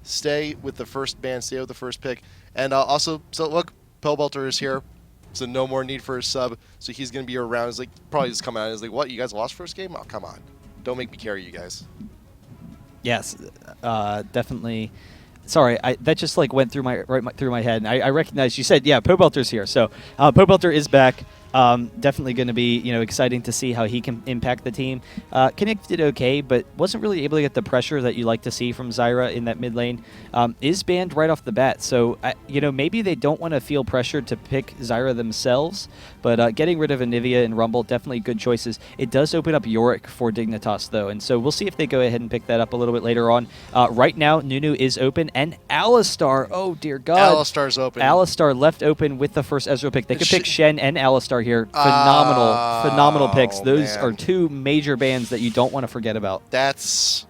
stay with the first band, stay with the first pick. And also, so look, Pellbelter is here. So no more need for a sub. So he's going to be around. He's like, probably just come out and he's like, what, you guys lost first game? Oh, come on. Don't make me carry you guys. Yes, definitely. Sorry, that just like went through through my head. And I recognize you said, yeah, Pobelter's here. So Pobelter is back. Definitely going to be exciting to see how he can impact the team. Kinect did okay, but wasn't really able to get the pressure that you like to see from Zyra in that mid lane. Is banned right off the bat, so maybe they don't want to feel pressured to pick Zyra themselves. But getting rid of Anivia and Rumble, definitely good choices. It does open up Yorick for Dignitas though, and so we'll see if they go ahead and pick that up a little bit later on. Right now, Nunu is open, and Alistar. Oh dear God, Alistar's open. Alistar left open with the first Ezreal pick. They could pick Shen and Alistar here. Phenomenal picks. Those are two major bans that you don't want to forget about. That is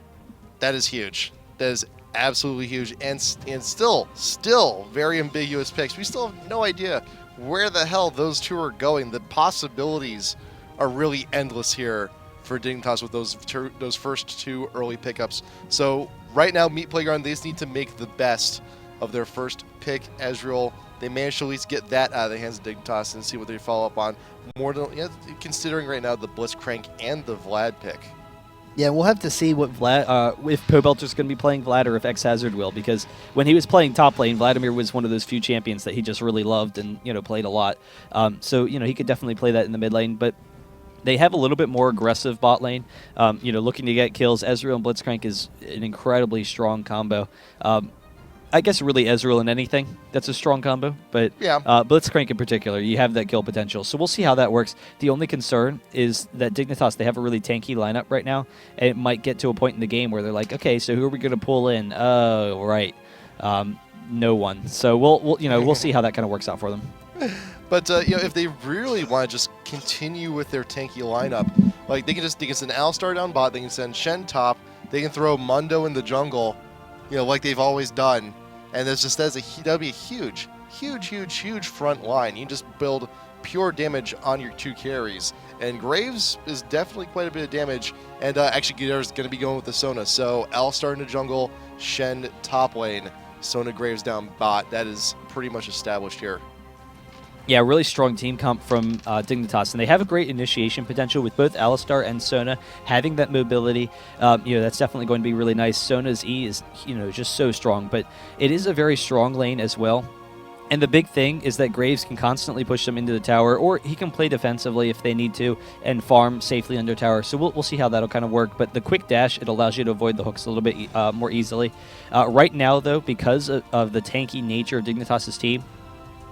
huge. That is absolutely huge, and still very ambiguous picks. We still have no idea where the hell those two are going. The possibilities are really endless here for Dignitas with those first two early pickups. So right now, Meat Playground, they just need to make the best of their first pick, Ezreal. They managed to at least get that out of the hands of Dignitas and see what they follow up on. More than considering right now the Blitzcrank and the Vlad pick. Yeah, we'll have to see what if Pobelter's going to be playing Vlad or if X-Hazard will, because when he was playing top lane, Vladimir was one of those few champions that he just really loved and played a lot. So he could definitely play that in the mid lane, but they have a little bit more aggressive bot lane, looking to get kills. Ezreal and Blitzcrank is an incredibly strong combo. I guess really Ezreal and anything, that's a strong combo. But yeah. Blitzcrank in particular, you have that kill potential. So we'll see how that works. The only concern is that Dignitas, they have a really tanky lineup right now. And it might get to a point in the game where they're like, okay, so who are we going to pull in? Oh, right. No one. So we'll see how that kind of works out for them. But if they really want to just continue with their tanky lineup, like they can send Alistar down bot, they can send Shen top, they can throw Mundo in the jungle, like they've always done, and that'd be a huge front line. You can just build pure damage on your two carries, and Graves is definitely quite a bit of damage. And actually, there's going to be going with the Sona, so Alistar in the jungle, Shen top lane, Sona Graves down bot. That is pretty much established here. Yeah, really strong team comp from Dignitas, and they have a great initiation potential with both Alistar and Sona having that mobility. That's definitely going to be really nice. Sona's E is just so strong, but it is a very strong lane as well. And the big thing is that Graves can constantly push them into the tower, or he can play defensively if they need to and farm safely under tower. So we'll see how that'll kind of work. But the quick dash, it allows you to avoid the hooks a little bit more easily. Right now, though, because of the tanky nature of Dignitas' team,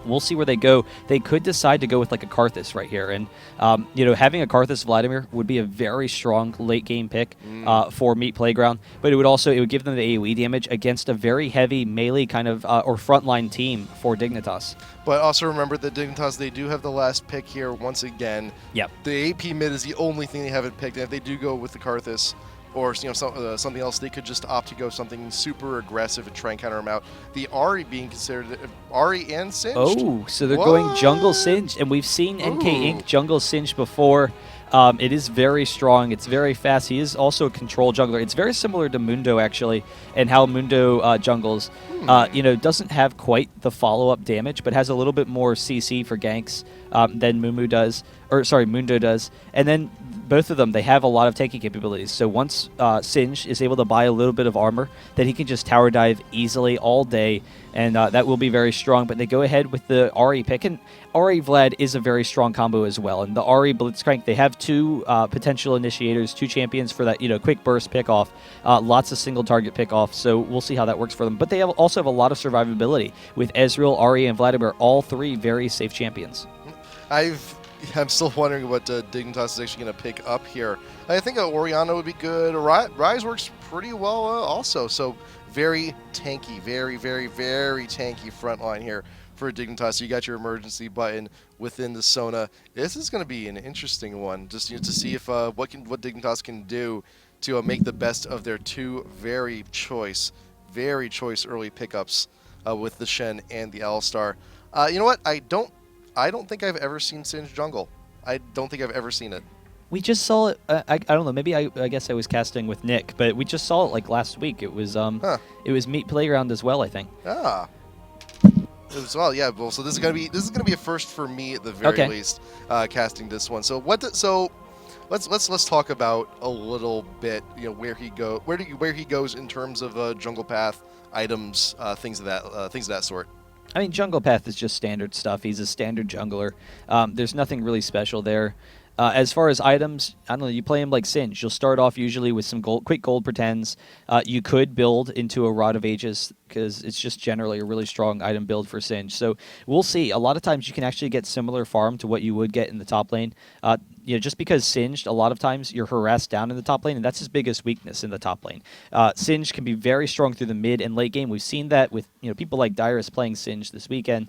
we'll see where they go. They could decide to go with like a Karthus right here. And, having a Karthus Vladimir would be a very strong late game pick for Meat Playground. But it would give them the AoE damage against a very heavy melee kind of or frontline team for Dignitas. But also remember that Dignitas, they do have the last pick here once again. Yep. The AP mid is the only thing they haven't picked. And if they do go with the Karthus, or something else, they could just opt to go something super aggressive and try and counter them out. The Ahri being considered Ahri and Singed. Oh, so they're going jungle Singed, and we've seen NK Inc. jungle Singed before. It is very strong. It's very fast. He is also a control jungler. It's very similar to Mundo, actually, and how Mundo jungles. Doesn't have quite the follow-up damage, but has a little bit more CC for ganks than Mundo does. And then both of them, they have a lot of tanking capabilities. So once Singed is able to buy a little bit of armor, then he can just tower dive easily all day, and that will be very strong. But they go ahead with the Ahri pick, and Ahri Vlad is a very strong combo as well. And the Ahri Blitzcrank, they have two potential initiators, two champions for that quick burst pickoff, lots of single target pickoff. So we'll see how that works for them. But they also have a lot of survivability with Ezreal, Ahri, and Vladimir, all three very safe champions. I'm still wondering what Dignitas is actually going to pick up here. I think Orianna would be good. Rise works pretty well also. So very tanky, very, very, very tanky front line here for Dignitas. You got your emergency button within the Sona. This is going to be an interesting one, just to see if what Dignitas can do to make the best of their two very choice early pickups with the Shen and the Alistar. You know what? I don't think I've ever seen Singed jungle. I don't think I've ever seen it. We just saw it. I don't know. Maybe I guess I was casting with Nick, but we just saw it like last week. Huh. It was Meat Playground as well. I think. Ah. As well, yeah. Well, so this is gonna be a first for me at the very Okay. least, casting this one. So let's talk about a little bit, where he goes in terms of jungle path items, things of that sort. I mean, Jungle Path is just standard stuff. He's a standard jungler. There's nothing really special there. As far as items, I don't know. You play him like Singe. You'll start off usually with some quick gold pretends. You could build into a Rod of Ages because it's just generally a really strong item build for Singe. So we'll see. A lot of times you can actually get similar farm to what you would get in the top lane. Just because Singed, a lot of times you're harassed down in the top lane, and that's his biggest weakness in the top lane. Singed can be very strong through the mid and late game. We've seen that with people like Dyrus playing Singed this weekend.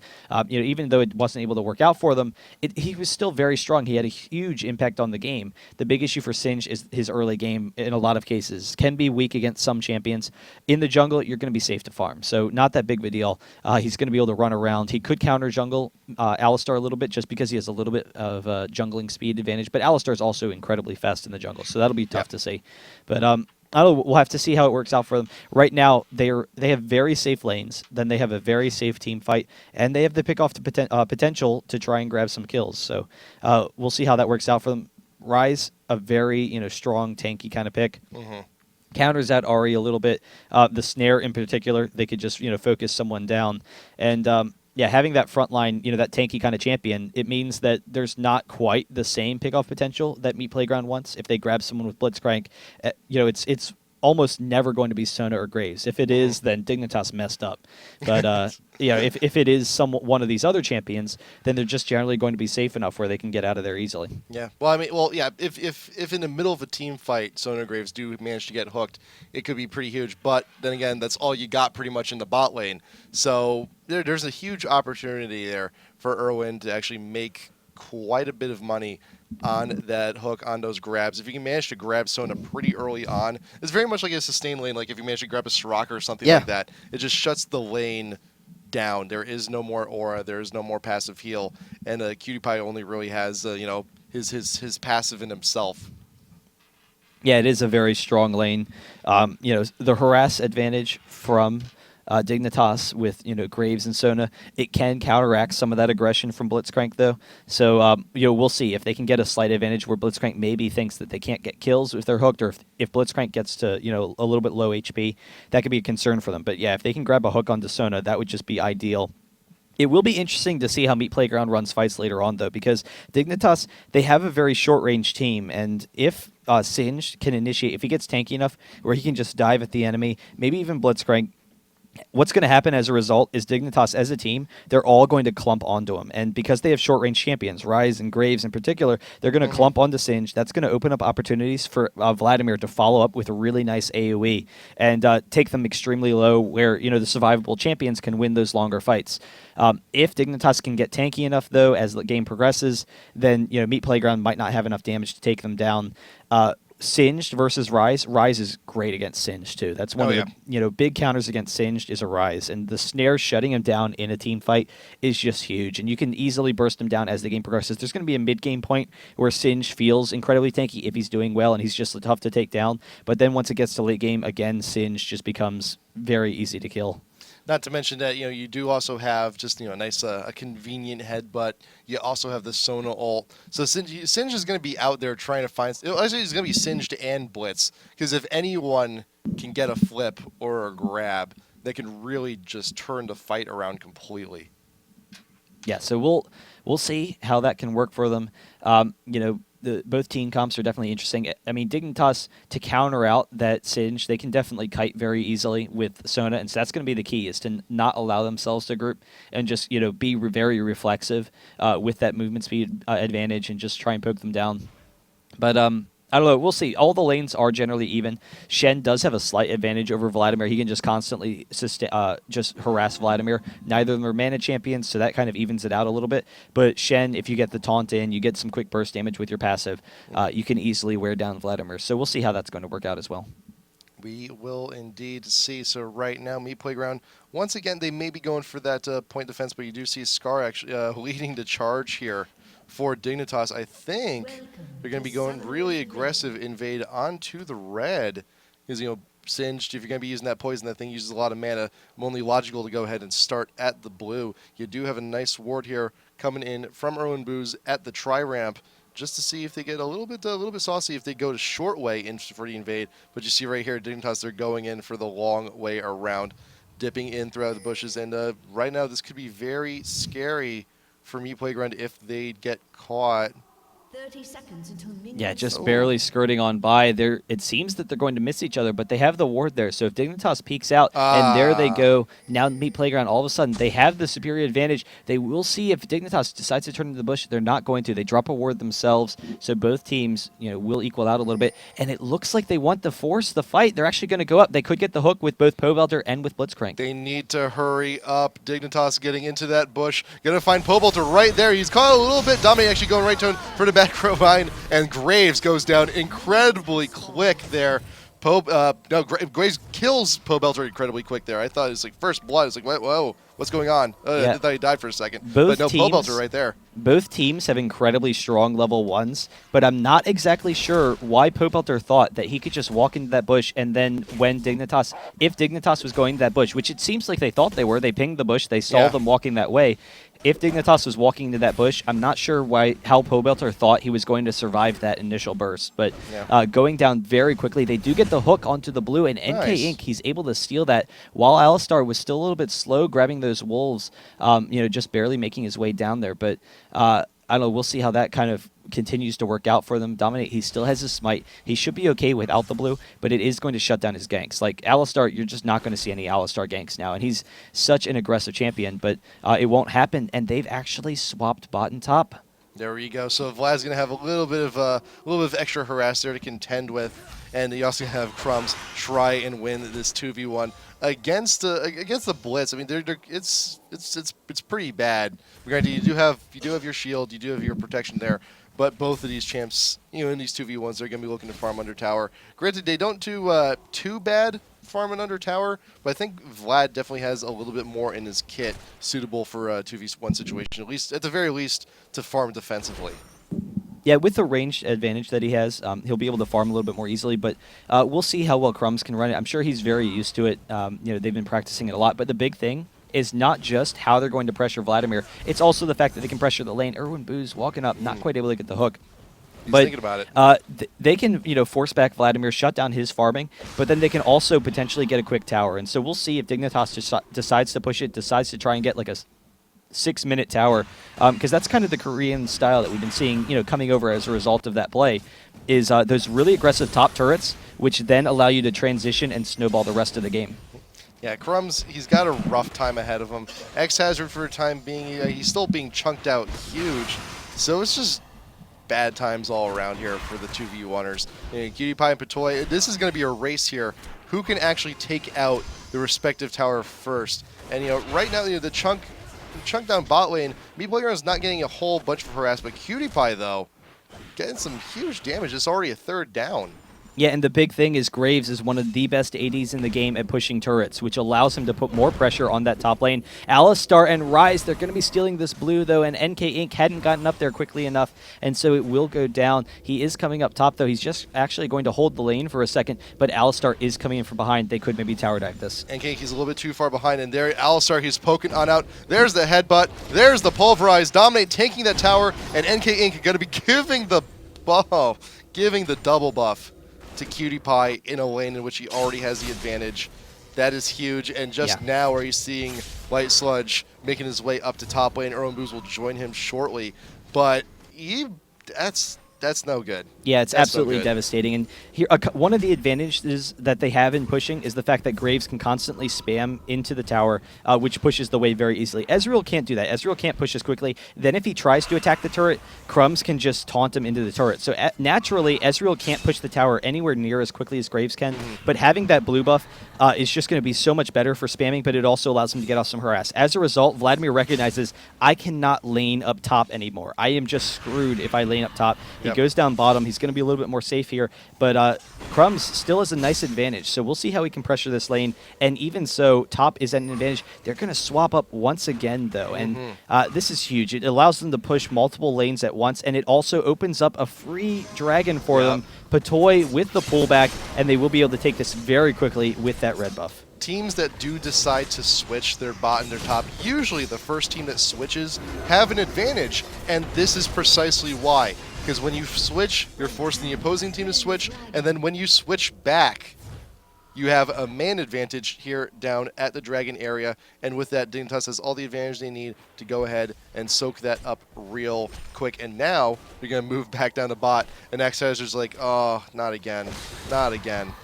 Even though it wasn't able to work out for them, he was still very strong. He had a huge impact on the game. The big issue for Singed is his early game. In a lot of cases, can be weak against some champions. In the jungle, you're going to be safe to farm, so not that big of a deal. He's going to be able to run around. He could counter jungle Alistar a little bit just because he has a little bit of jungling speed advantage. But Alistar is also incredibly fast in the jungle, so that'll be tough to see. But I don't know, we'll have to see how it works out for them. Right now, they have very safe lanes. Then they have a very safe team fight, and they have the pick off the potential to try and grab some kills. So we'll see how that works out for them. Rise, a very strong tanky kind of pick. Mm-hmm. Counters out Ari a little bit. The snare in particular, they could just focus someone down, and having that front line, that tanky kind of champion, it means that there's not quite the same pickoff potential that Meat Playground wants. If they grab someone with Blitzcrank, it's almost never going to be Sona or Graves. If it is, then Dignitas messed up. But if it is one of these other champions, then they're just generally going to be safe enough where they can get out of there easily. Yeah. Well, I mean, yeah. If in the middle of a team fight, Sona Graves do manage to get hooked, it could be pretty huge. But then again, that's all you got pretty much in the bot lane. So there's a huge opportunity there for Irwin to actually make quite a bit of money on that hook, on those grabs. If you can manage to grab Sona pretty early on, it's very much like a sustained lane. Like if you manage to grab a Soraka or something like that, it just shuts the lane down. There is no more aura. There is no more passive heal, and Cutie Pie only really has his passive in himself. Yeah, it is a very strong lane. The harass advantage from Dignitas with Graves and Sona, it can counteract some of that aggression from Blitzcrank though. So we'll see if they can get a slight advantage where Blitzcrank maybe thinks that they can't get kills if they're hooked, or if Blitzcrank gets to a little bit low HP, that could be a concern for them. But yeah, if they can grab a hook onto Sona, that would just be ideal. It will be interesting to see how Meat Playground runs fights later on, though, because Dignitas, they have a very short-range team, and if Singed can initiate, if he gets tanky enough where he can just dive at the enemy, maybe even Blitzcrank, what's going to happen as a result is Dignitas as a team, they're all going to clump onto him. And because they have short-range champions, Rise and Graves in particular, they're going to clump onto Singe. That's going to open up opportunities for Vladimir to follow up with a really nice AoE and take them extremely low where the survivable champions can win those longer fights. If Dignitas can get tanky enough, though, as the game progresses, then Meat Playground might not have enough damage to take them down. Singed versus Rise. Rise is great against Singed too. That's one of the big counters against Singed is a Rise, and the snare shutting him down in a team fight is just huge. And you can easily burst him down as the game progresses. There's going to be a mid game point where Singed feels incredibly tanky if he's doing well and he's just tough to take down. But then once it gets to late game, again, Singed just becomes very easy to kill. Not to mention that you do also have just a nice a convenient headbutt. You also have the Sona ult. So Singe is going to be out there trying to find. Actually, he's going to be Singed and Blitz, because if anyone can get a flip or a grab, they can really just turn the fight around completely. Yeah, so we'll see how that can work for them. Both team comps are definitely interesting. I mean, Dignitas, to counter out that Singe, they can definitely kite very easily with Sona, and so that's going to be the key, is to not allow themselves to group and just be very reflexive with that movement speed advantage and just try and poke them down. But I don't know. We'll see. All the lanes are generally even. Shen does have a slight advantage over Vladimir. He can just constantly just harass Vladimir. Neither of them are mana champions, so that kind of evens it out a little bit. But Shen, if you get the taunt in, you get some quick burst damage with your passive, you can easily wear down Vladimir. So we'll see how that's going to work out as well. We will indeed see. So right now, Meat Playground, once again, they may be going for that point defense, but you do see Scar actually leading the charge here for Dignitas. I think they're going to be going really aggressive invade onto the red. Because, Singed, if you're going to be using that poison, that thing uses a lot of mana. Only logical to go ahead and start at the blue. You do have a nice ward here coming in from Erwin Booz at the tri-ramp, just to see if they get a little bit saucy if they go to short way in for the invade. But you see right here, Dignitas, they're going in for the long way around, dipping in throughout the bushes. And right now, this could be very scary for Me Playground if they get caught. 30 seconds until minions. Yeah, just barely skirting on by. It seems that they're going to miss each other, but they have the ward there. So if Dignitas peeks out, and there they go, now Meat Playground, all of a sudden, they have the superior advantage. They will see if Dignitas decides to turn into the bush. They're not going to. They drop a ward themselves, so both teams will equal out a little bit. And it looks like they want to force the fight. They're actually going to go up. They could get the hook with both Pobelter and with Blitzcrank. They need to hurry up. Dignitas getting into that bush. Going to find Pobelter right there. He's caught a little bit. Dominate actually going right to him for the back row line. And Graves goes down incredibly quick there. Graves kills Pobelter incredibly quick there. I thought it was like first blood. It's like, whoa, what's going on? I thought he died for a second. But no, Pobelter right there. Both teams have incredibly strong level 1s, but I'm not exactly sure why Pobelter thought that he could just walk into that bush and then if Dignitas was going to that bush, which it seems like they thought they were, they pinged the bush, they saw them walking that way. If Dignitas was walking into that bush, I'm not sure how Pobelter thought he was going to survive that initial burst. But going down very quickly, they do get the hook onto the blue, and NK Inc., he's able to steal that while Alistar was still a little bit slow grabbing those wolves, just barely making his way down there. But I don't know, we'll see how that kind of continues to work out for them. Dominate, he still has his smite. He should be okay without the blue, but it is going to shut down his ganks. Like Alistar, you're just not going to see any Alistar ganks now, and he's such an aggressive champion, but it won't happen, and they've actually swapped bot and top. There we go. So Vlad's going to have a little bit of extra harass there to contend with, and you also have Crumbs try and win this 2v1 against the Blitz. I mean, it's pretty bad. Granted, you do have your shield, you do have your protection there, but both of these champs, in these 2v1s, they're going to be looking to farm under tower. Granted, they don't do too bad farming under tower, but I think Vlad definitely has a little bit more in his kit suitable for a 2v1 situation, at the very least, to farm defensively. Yeah, with the range advantage that he has, he'll be able to farm a little bit more easily, but we'll see how well Crumbs can run it. I'm sure he's very used to it. They've been practicing it a lot, but the big thing is not just how they're going to pressure Vladimir, it's also the fact that they can pressure the lane. Erwin Booz walking up, not quite able to get the hook. He's thinking about it. They can, force back Vladimir, shut down his farming, but then they can also potentially get a quick tower. And so we'll see if Dignitas decides to push it, decides to try and get like a 6-minute tower, because that's kind of the Korean style that we've been seeing, coming over as a result of that play, is those really aggressive top turrets, which then allow you to transition and snowball the rest of the game. Yeah, Crumbs, he's got a rough time ahead of him. X-Hazard for the time being, he's still being chunked out huge, so it's just bad times all around here for the 2v1ers. Cutie Pie and Patoy, this is going to be a race here. Who can actually take out the respective tower first? And right now, the chunk down bot lane, Me Playground's not getting a whole bunch of harass, but Cutie Pie, though, getting some huge damage. It's already a third down. Yeah, and the big thing is Graves is one of the best ADs in the game at pushing turrets, which allows him to put more pressure on that top lane. Alistar and Ryze, they're going to be stealing this blue, though, and NK Inc. hadn't gotten up there quickly enough, and so it will go down. He is coming up top, though. He's just actually going to hold the lane for a second, but Alistar is coming in from behind. They could maybe tower dive this. NK Inc. he's a little bit too far behind, and there, Alistar, he's poking on out. There's the headbutt. There's the pulverize. Dominate taking that tower, and NK Inc. going to be giving the double buff to Cutie Pie in a lane in which he already has the advantage. That is huge, and just now are you seeing Light Sludge making his way up to top lane. Erwin Booz will join him shortly, but that's no good. Yeah, it's absolutely devastating. And here, one of the advantages that they have in pushing is the fact that Graves can constantly spam into the tower, which pushes the wave very easily. Ezreal can't do that. Ezreal can't push as quickly. Then if he tries to attack the turret, Crumbs can just taunt him into the turret. So naturally, Ezreal can't push the tower anywhere near as quickly as Graves can. But having that blue buff is just going to be so much better for spamming, but it also allows him to get off some harass. As a result, Vladimir recognizes, I cannot lane up top anymore. I am just screwed if I lane up top. He goes down bottom. He's going to be a little bit more safe here. But Crumbs still has a nice advantage, so we'll see how he can pressure this lane. And even so, top is at an advantage. They're going to swap up once again, though. And this is huge. It allows them to push multiple lanes at once, and it also opens up a free dragon for them. Patoy with the pullback, and they will be able to take this very quickly with that red buff. Teams that do decide to switch their bot and their top, usually the first team that switches have an advantage, and this is precisely why. Because when you switch, you're forcing the opposing team to switch, and then when you switch back, you have a man advantage here down at the Dragon area, and with that, Dignitas has all the advantage they need to go ahead and soak that up real quick. And now, you're going to move back down to bot, and X-Hazard's like, oh, not again, not again.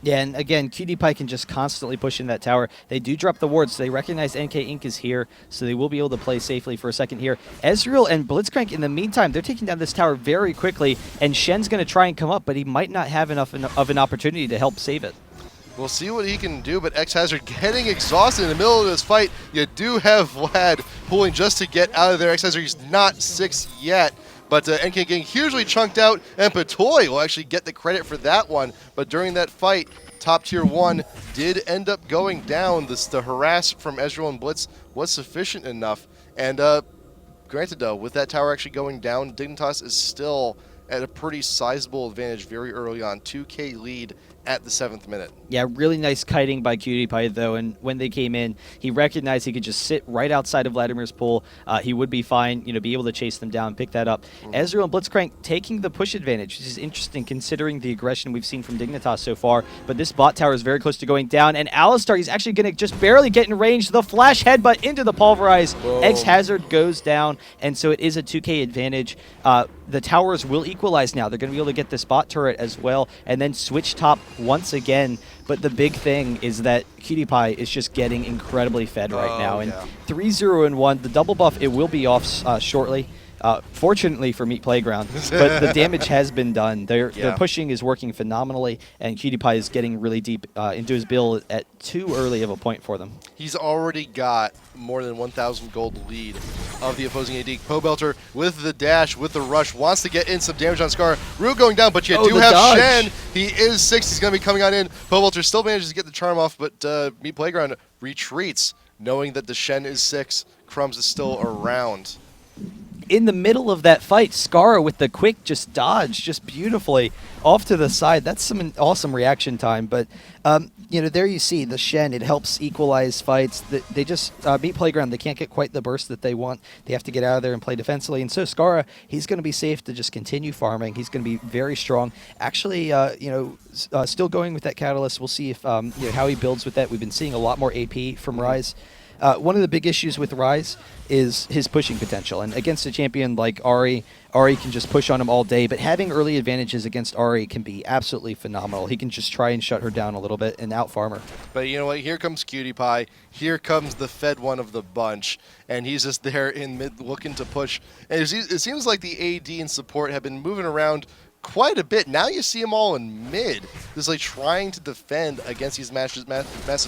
Yeah, and again, QT can just constantly push in that tower. They do drop the wards, so they recognize NK Inc. is here, so they will be able to play safely for a second here. Ezreal and Blitzcrank, in the meantime, they're taking down this tower very quickly, and Shen's going to try and come up, but he might not have enough of an opportunity to help save it. We'll see what he can do, but X-Hazard getting exhausted in the middle of this fight. You do have Vlad pulling just to get out of there. X-Hazard, he's not 6 yet. But NK getting hugely chunked out, and Patoy will actually get the credit for that one. But during that fight, top tier 1 did end up going down. The harass from Ezreal and Blitz was sufficient enough. And granted, though, with that tower actually going down, Dignitas is still at a pretty sizable advantage very early on. 2K lead at the 7th minute. Yeah, really nice kiting by QT though, and when they came in, he recognized he could just sit right outside of Vladimir's pool. He would be fine, be able to chase them down, pick that up. Ezreal and Blitzcrank taking the push advantage, which is interesting considering the aggression we've seen from Dignitas so far, but this bot tower is very close to going down, and Alistar, he's actually going to just barely get in range. The flash headbutt into the pulverize. X-Hazard goes down, and so it is a 2K advantage. The towers will equalize now. They're going to be able to get this bot turret as well, and then switch top once again. But the big thing is that QT is just getting incredibly fed right now. And 3-0-1, the double buff, it will be off shortly. Fortunately for Meat Playground, but the damage has been done. Their pushing is working phenomenally, and QT is getting really deep into his build at too early of a point for them. He's already got more than 1,000 gold lead of the opposing AD. Pobelter with the dash, with the rush, wants to get in some damage on Scar. Rue going down, but you do have dodge. Shen. He is 6. He's going to be coming on in. Pobelter still manages to get the charm off, but Meat Playground retreats, knowing that the Shen is 6. Crumbs is still around. In the middle of that fight, Scar with the quick just dodge, just beautifully off to the side. That's some awesome reaction time. But, there you see the Shen. It helps equalize fights. They just, Meat Playground, they can't get quite the burst that they want. They have to get out of there and play defensively. And so Scar, he's going to be safe to just continue farming. He's going to be very strong. Actually, still going with that Catalyst. We'll see if how he builds with that. We've been seeing a lot more AP from Ryze. One of the big issues with Ryze is his pushing potential. And against a champion like Ahri can just push on him all day, but having early advantages against Ahri can be absolutely phenomenal. He can just try and shut her down a little bit and out-farm her. But you know what? Here comes QT. Here comes the fed one of the bunch. And he's just there in mid looking to push. And it seems like the AD and support have been moving around quite a bit. Now you see them all in mid, just like trying to defend against these massive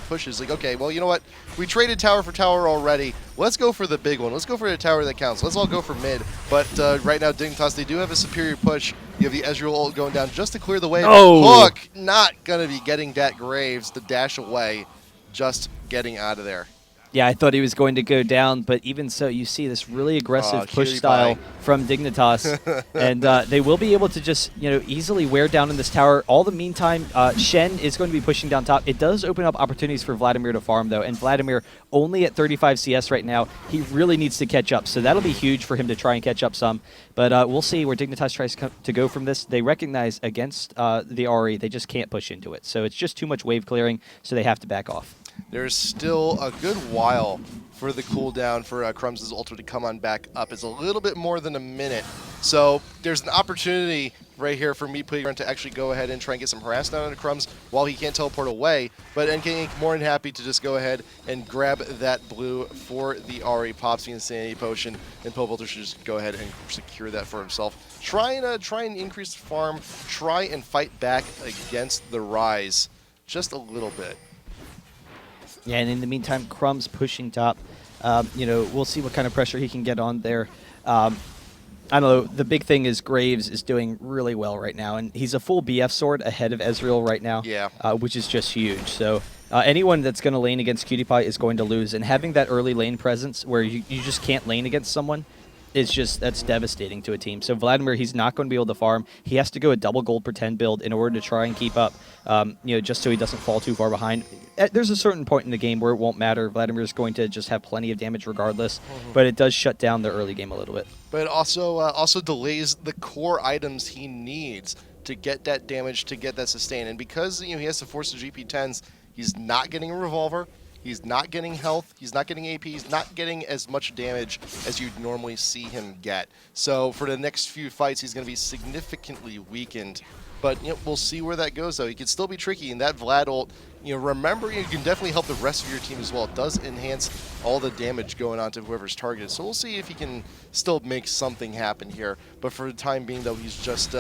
pushes. Like, okay, well, you know what? We traded tower for tower already. Let's go for the big one. Let's go for the tower that counts. Let's all go for mid. But right now, Dignitas, they do have a superior push. You have the Ezreal ult going down just to clear the way. Hook, not going to be getting that Graves, the dash away, just getting out of there. Yeah, I thought he was going to go down, but even so, you see this really aggressive push style from Dignitas, and they will be able to just easily wear down in this tower. All the meantime, Shen is going to be pushing down top. It does open up opportunities for Vladimir to farm, though, and Vladimir only at 35 CS right now. He really needs to catch up, so that'll be huge for him to try and catch up some. But we'll see where Dignitas tries to go from this. They recognize against the Ahri, they just can't push into it, so it's just too much wave clearing, so they have to back off. There's still a good while for the cooldown for Crumbs' ultimate to come on back up. It's a little bit more than a minute. So there's an opportunity right here for Meat Playground to actually go ahead and try and get some harass down on Crumbs while he can't teleport away. But NK Inc. more than happy to just go ahead and grab that blue for the Ahri, pops the Insanity Potion, and Pobelter should just go ahead and secure that for himself. Try and increase the farm, try and fight back against the Ryze just a little bit. Yeah, and in the meantime, Crumbs pushing top. We'll see what kind of pressure he can get on there. I don't know. The big thing is Graves is doing really well right now, and he's a full BF sword ahead of Ezreal right now, Yeah. Which is just huge. So anyone that's going to lane against Cutie Pie is going to lose, and having that early lane presence where you just can't lane against someone is that's devastating to a team. So Vladimir, he's not going to be able to farm. He has to go a double gold pretend build in order to try and keep up, just so he doesn't fall too far behind. There's a certain point in the game where it won't matter. Vladimir is going to just have plenty of damage regardless, but it does shut down the early game a little bit. But it also delays the core items he needs to get that damage, to get that sustain. And because he has to force the GP10s, he's not getting a revolver. He's not getting health. He's not getting AP. He's not getting as much damage as you'd normally see him get. So for the next few fights, he's going to be significantly weakened. But we'll see where that goes, though. He can still be tricky, and that Vlad ult, remember, you can definitely help the rest of your team as well. It does enhance all the damage going on to whoever's targeted. So we'll see if he can still make something happen here. But for the time being, though, he's just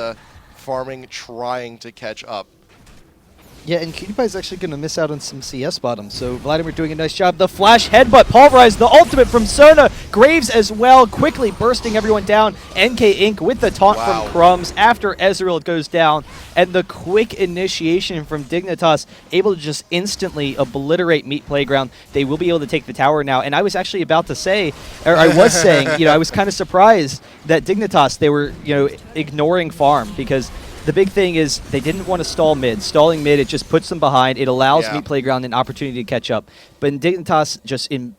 farming, trying to catch up. Yeah, and Cutie Pie is actually going to miss out on some CS bottom, so Vladimir doing a nice job. The flash headbutt, pulverize, the ultimate from Sona. Graves as well, quickly bursting everyone down. NK Inc. with the taunt from Crumbs after Ezreal goes down. And the quick initiation from Dignitas, able to just instantly obliterate Meat Playground. They will be able to take the tower now. And I was actually about to say, or I was saying, I was kind of surprised that Dignitas, they were, ignoring farm, because the big thing is they didn't want to stall mid. Stalling mid, it just puts them behind. It allows Meat Playground an opportunity to catch up. But Dignitas, just in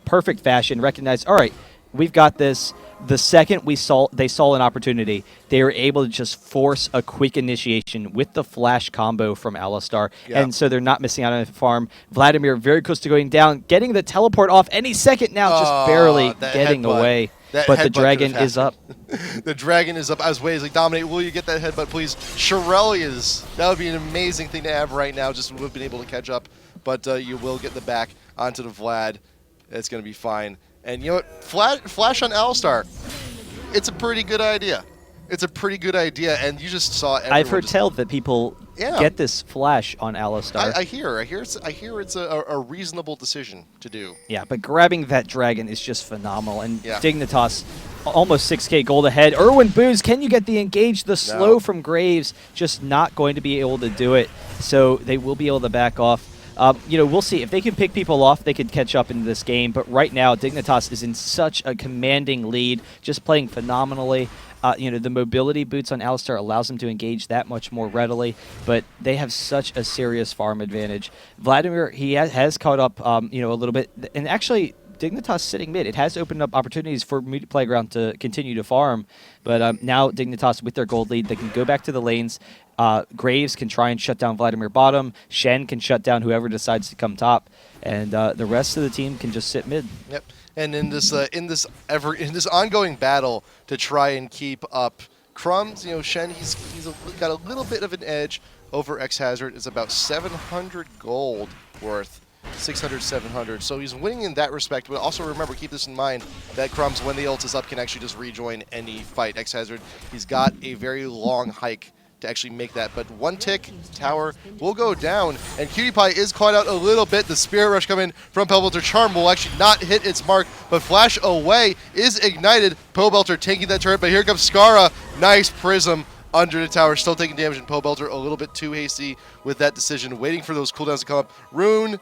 perfect fashion, recognized, all right, we've got this. The second they saw an opportunity, they were able to just force a quick initiation with the flash combo from Alistar. And so they're not missing out on the farm. Vladimir very close to going down, getting the teleport off any second now, just barely getting away. But the dragon is up. The dragon is up. I was waiting, like, Dominate, will you get that headbutt, please? Shirelia's. That would be an amazing thing to have right now, just would have been able to catch up. But you will get the back onto the Vlad. It's going to be fine. And you know what? Flash on Alistar. It's a pretty good idea. It's a pretty good idea, and you just saw everyone. I've heard tell that people get this flash on Alistar. I hear it's a reasonable decision to do. Yeah, but grabbing that dragon is just phenomenal. And Dignitas, almost 6k gold ahead. Irwin Booz, can you get the engage? The slow from Graves, just not going to be able to do it. So they will be able to back off. We'll see. If they can pick people off, they could catch up into this game. But right now, Dignitas is in such a commanding lead, just playing phenomenally. The mobility boots on Alistar allows them to engage that much more readily, but they have such a serious farm advantage. Vladimir, he has caught up, a little bit, and actually, Dignitas sitting mid. It has opened up opportunities for Meat Playground to continue to farm, but now Dignitas with their gold lead, they can go back to the lanes. Graves can try and shut down Vladimir bottom. Shen can shut down whoever decides to come top, and the rest of the team can just sit mid. Yep. And in this ongoing battle to try and keep up Crumbs, Shen, he's got a little bit of an edge over X Hazard. It's about 700 gold worth. 600, 700. So he's winning in that respect, but also remember, keep this in mind, that Crumbs, when the ult is up, can actually just rejoin any fight. X Hazard, he's got a very long hike to actually make that, but one tick, tower will go down, and Cutie Pie is caught out a little bit. The Spirit Rush coming from Pobelter. Charm will actually not hit its mark, but Flash away is ignited. Pobelter taking that turret, but here comes Skara. Nice Prism under the tower, still taking damage, and Pobelter a little bit too hasty with that decision, waiting for those cooldowns to come up. Rune,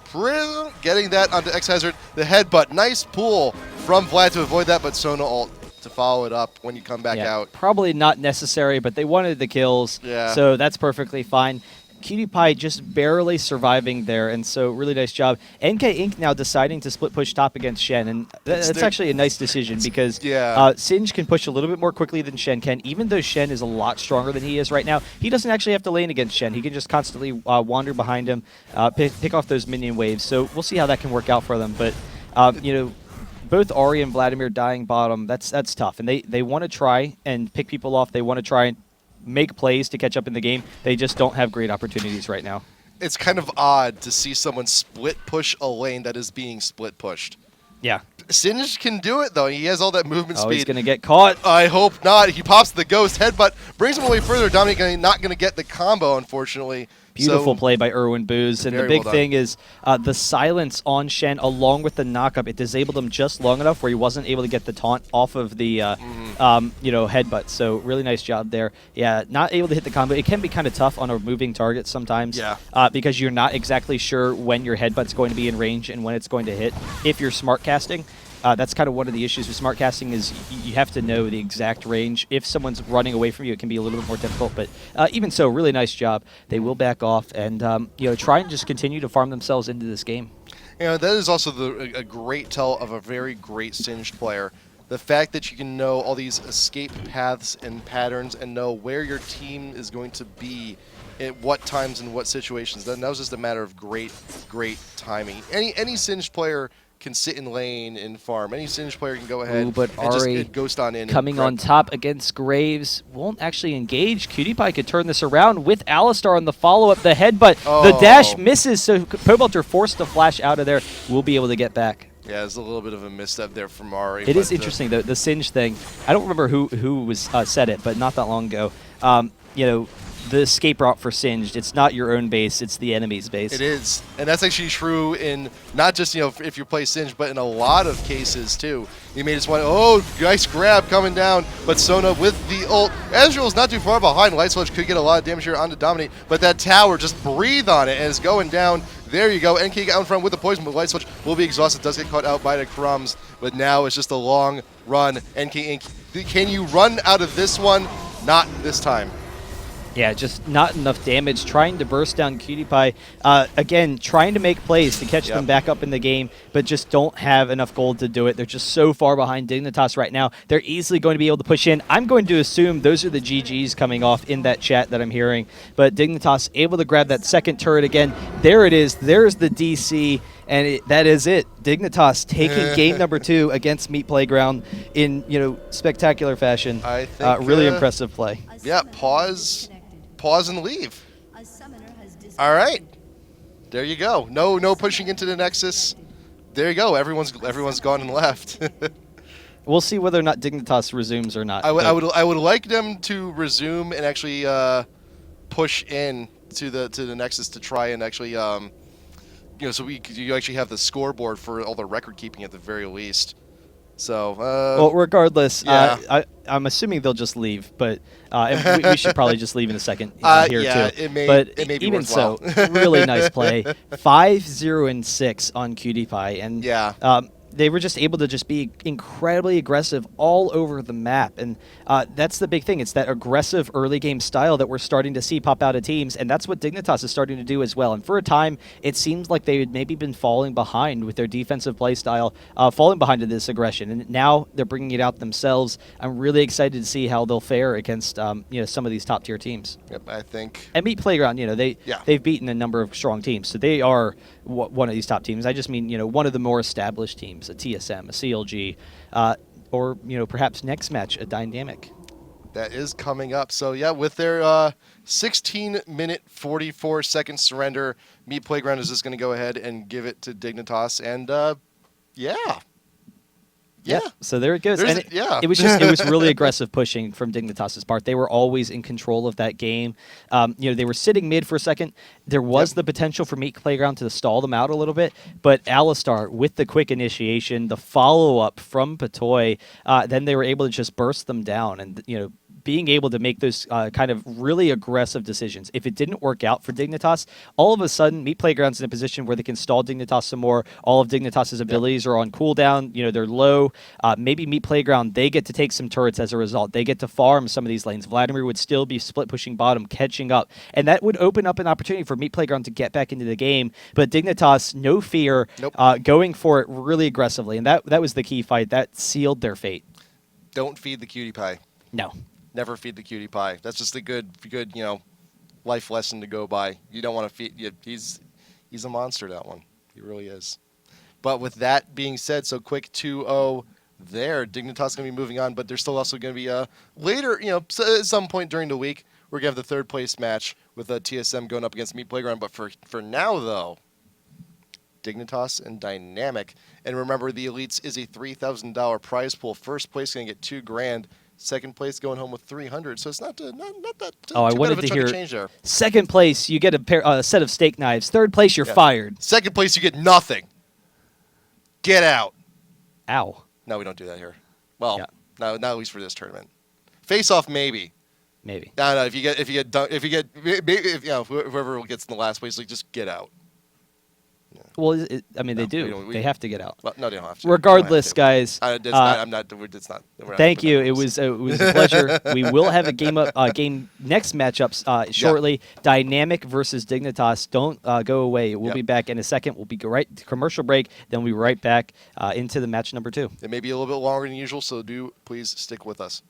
Prism, getting that onto X Hazard. The headbutt, nice pull from Vlad to avoid that, but Sona ult to follow it up when you come back out. Probably not necessary, but they wanted the kills, so that's perfectly fine. Cutie Pie just barely surviving there, and so really nice job. NK Inc. now deciding to split push top against Shen, and that's actually a nice decision because Singe can push a little bit more quickly than Shen can. Even though Shen is a lot stronger than he is right now, he doesn't actually have to lane against Shen. He can just constantly wander behind him, pick off those minion waves. So we'll see how that can work out for them. But both Ari and Vladimir dying bottom, that's tough. And they want to try and pick people off. They want to try and make plays to catch up in the game. They just don't have great opportunities right now. It's kind of odd to see someone split push a lane that is being split pushed. Yeah. Singe can do it, though. He has all that movement speed. He's going to get caught. I hope not. He pops the ghost headbutt, brings him away further. Dominic not going to get the combo, unfortunately. Beautiful So, play by Erwin Booz. And the very big well done. thing is the silence on Shen along with the knockup. It disabled him just long enough where he wasn't able to get the taunt off of the headbutt. So really nice job there. Yeah, not able to hit the combo. It can be kind of tough on a moving target sometimes because you're not exactly sure when your headbutt's going to be in range and when it's going to hit if you're smart casting. That's kind of one of the issues with smart casting is you have to know the exact range. If someone's running away from you, it can be a little bit more difficult. But even so, really nice job. They will back off and try and just continue to farm themselves into this game. That is also a great tell of a very great Singed player. The fact that you can know all these escape paths and patterns and know where your team is going to be at what times and what situations. That was just a matter of great timing. Any Singed player can sit in lane and farm. Any Singed player can go ahead but and just Ari ghost on in. Coming on top against Graves. Won't actually engage. Cutie could turn this around with Alistar on the follow-up. The headbutt. The dash misses, so Pobelter forced to flash out of there. We'll be able to get back. Yeah, there's a little bit of a misstep there from Ari. It is interesting, though, the Singe thing. I don't remember who was said it, but not that long ago. The escape route for Singed, it's not your own base, it's the enemy's base. It is, and that's actually true in not just if you play Singed, but in a lot of cases too. You may just want, nice grab coming down, but Sona with the ult. Ezreal's not too far behind. Light Sludge could get a lot of damage here onto Dominate, but that tower, just breathe on it, and it's going down. There you go, NK out in front with the poison, but Light Sludge will be exhausted, does get caught out by the crumbs, but now it's just a long run. NK Inc. Can you run out of this one? Not this time. Yeah, just not enough damage. Trying to burst down Cutie Pie. Again, trying to make plays to catch them back up in the game, but just don't have enough gold to do it. They're just so far behind Dignitas right now. They're easily going to be able to push in. I'm going to assume those are the GGs coming off in that chat that I'm hearing. But Dignitas able to grab that second turret again. There it is. There's the DC. And that is it. Dignitas taking game number 2 against Meat Playground in spectacular fashion. I think really impressive play. Yeah, pause and leave. All right, there you go. No pushing into the Nexus. There you go. Everyone's gone and left. We'll see whether or not Dignitas resumes or not. I would like them to resume and actually push in to the Nexus to try and actually so you actually have the scoreboard for all the record keeping at the very least. So well, regardless, I'm assuming they'll just leave, but we should probably just leave in a second here too. It may be even worthwhile. so, really nice play. 5-0-6 on Cutie Pie, and they were just able to just be incredibly aggressive all over the map. And that's the big thing. It's that aggressive early game style that we're starting to see pop out of teams. And that's what Dignitas is starting to do as well. And for a time, it seems like they had maybe been falling behind with their defensive play style, falling behind in this aggression. And now they're bringing it out themselves. I'm really excited to see how they'll fare against some of these top tier teams. Yep, I think. And Meat Playground, they've beaten a number of strong teams. So they are one of these top teams. I just mean, one of the more established teams, a TSM, a CLG, or, perhaps next match, a Dynamic. That is coming up. So, yeah, with their 16-minute, 44-second surrender, Meat Playground is just going to go ahead and give it to Dignitas. And, Yeah. So there it goes. And it was really aggressive pushing from Dignitas' part. They were always in control of that game. They were sitting mid for a second. There was the potential for Meat Playground to stall them out a little bit, but Alistar with the quick initiation, the follow-up from Patoy, then they were able to just burst them down and being able to make those kind of really aggressive decisions. If it didn't work out for Dignitas, all of a sudden, Meat Playground's in a position where they can stall Dignitas some more. All of Dignitas' abilities are on cooldown. They're low. Maybe Meat Playground, they get to take some turrets as a result. They get to farm some of these lanes. Vladimir would still be split pushing bottom, catching up. And that would open up an opportunity for Meat Playground to get back into the game. But Dignitas, no fear, going for it really aggressively. And that was the key fight. That sealed their fate. Don't feed the Cutie Pie. No. Never feed the Cutie Pie. That's just a good life lesson to go by. You don't want to feed. He's a monster, that one. He really is. But with that being said, so quick 2-0 there. Dignitas going to be moving on, but there's still also going to be later, at some point during the week, we're going to have the third place match with TSM going up against Meat Playground. But for now, though, Dignitas and Dynamic. And remember, the Elites is a $3,000 prize pool. First place going to get $2,000. Second place going home with 300. So it's not that Oh, I too bad wanted of a to chunk of hear. change there. Second place, you get a set of steak knives. Third place, you're Yeah. fired. Second place, you get nothing. Get out. Ow. No, we don't do that here. Well, Yeah. not at least for this tournament. Face off, maybe. Maybe. No. If you get whoever gets in the last place, like just get out. Well, I mean, No, they do. we don't- They have to get out. Well, no, they don't have to. Regardless, They don't have guys. to. It's not, I'm not. It's not. We're not Thank putting you. that It rules. was a pleasure. We will have a game next matchups shortly. Dynamic versus Dignitas. Don't go away. We'll be back in a second. We'll be right to commercial break. Then we'll be right back into the match number 2. It may be a little bit longer than usual, so do please stick with us.